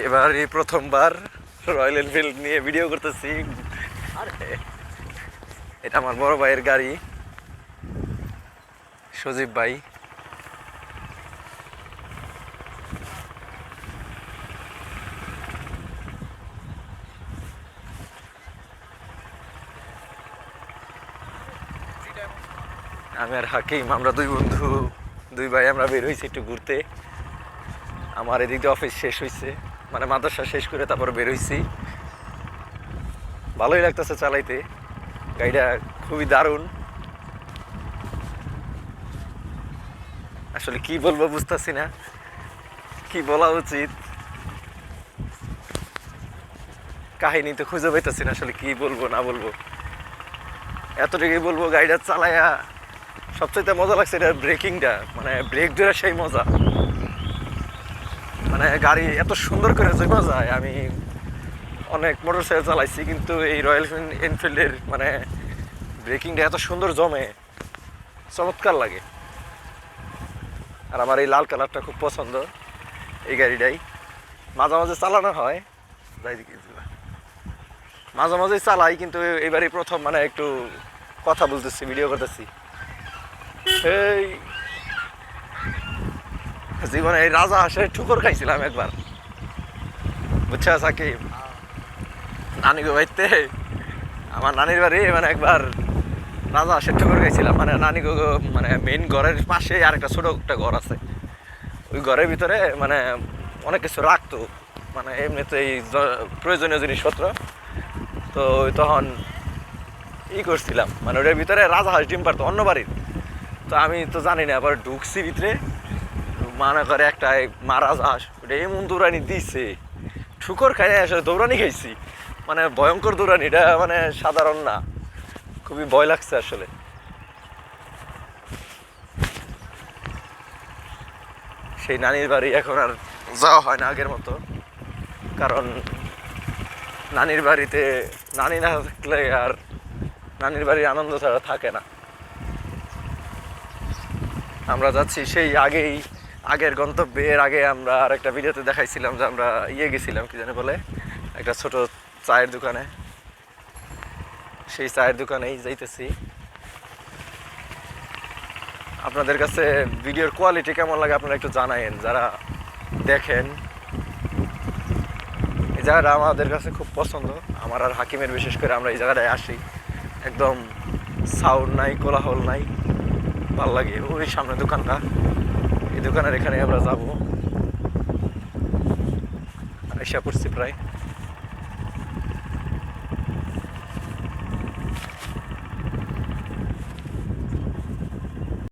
এবারই প্রথমবার royal Enfield নিয়ে ভিডিও করতেছি। এটা আমার বড় ভাইয়ের গাড়ি, সজীব ভাই। আমি আর হাকিম, আমরা দুই বন্ধু, দুই ভাই আমরা বের হয়েছি একটু ঘুরতে। আমার এদিক দিয়ে অফিস শেষ হয়েছে, মানে মাদ্রাসা শেষ করে তারপর বের হয়েছি। ভালোই লাগতেছে চালাইতে, গাড়িটা খুবই দারুণ। আসলে কি বলবো বুঝতেছি না, কি বলা উচিত। কাহিনী তো খুঁজে পাইতেছি না, আসলে কি বলবো না বলবো। এতটুকুই বলবো, গাড়িটা চালাইয়া সবচেয়ে মজা লাগছে এটা ব্রেকিংটা, মানে ব্রেক ধরে সেই মজা। মানে গাড়ি এত সুন্দর করে জমা যায়। আমি অনেক মোটরসাইকেল চালাইছি, কিন্তু এই রয়্যাল এনফিল্ডের মানে ব্রেকিংটা এত সুন্দর জমে, চমৎকার লাগে। আর আমার এই লাল কালারটা খুব পছন্দ এই গাড়িটাই। মাঝে মাঝে চালানো হয়, মাঝে মাঝেই চালাই, কিন্তু এবারই প্রথম মানে একটু কথা বলতেছি, ভিডিও করতেছি। এই জীবনে এই রাজা হাঁসের ঠুকর খাইছিলাম একবার, বুঝছো সাকিব? নানি গো বাড়িতে, আমার নানির বাড়ি, মানে একবার রাজা হাঁসের ঠুকর খাইছিলাম। মানে নানি গো মানে মেইন ঘরের পাশে আর একটা ছোট একটা ঘর আছে, ওই ঘরের ভিতরে মানে অনেক কিছু রাখতো, মানে এমনিতে এই প্রয়োজনীয় জিনিসপত্র। তো তখন করছিলাম, মানে ওটার ভিতরে রাজা হাঁস ডিম পারতো অন্য বাড়ির। তো আমি তো জানি না, আবার ঢুকছি ভিতরে, মনে করে একটা মা রাজা হাঁস, ওটা এমন দৌড়ানি দিছে, ঠুকর খাই আসলে দৌড়ানি খাইছি, মানে ভয়ঙ্কর দৌড়ানি, এটা মানে সাধারণ না, খুবই ভয় লাগছে আসলে। সেই নানির বাড়ি এখন আর যাওয়া হয় না আগের মতো, কারণ নানির বাড়িতে নানি না থাকলে আর নানির বাড়ির আনন্দ ছাড়া থাকে না। আমরা যাচ্ছি সেই আগের গন্তব্যে। এর আগে আমরা আর একটা ভিডিওতে দেখাইছিলাম যে আমরা গেছিলাম, কি জানি বলে, একটা ছোট চায়ের দোকানে। সেই চায়ের দোকানেই যাইতেছি। আপনাদের কাছে ভিডিওর কোয়ালিটি কেমন লাগে আপনারা একটু জানায়েন, যারা দেখেন। এই জায়গাটা আমাদের কাছে খুব পছন্দ, আমার আর হাকিমের। বিশেষ করে আমরা এই জায়গাটায় আসি, একদম সাউন্ড নাই, কোলাহল নাই, ভালো লাগে। ওই সামনে দোকানটা, এই দোকানের এখানে আমরা যাবো, এসে পড়ছি প্রায়।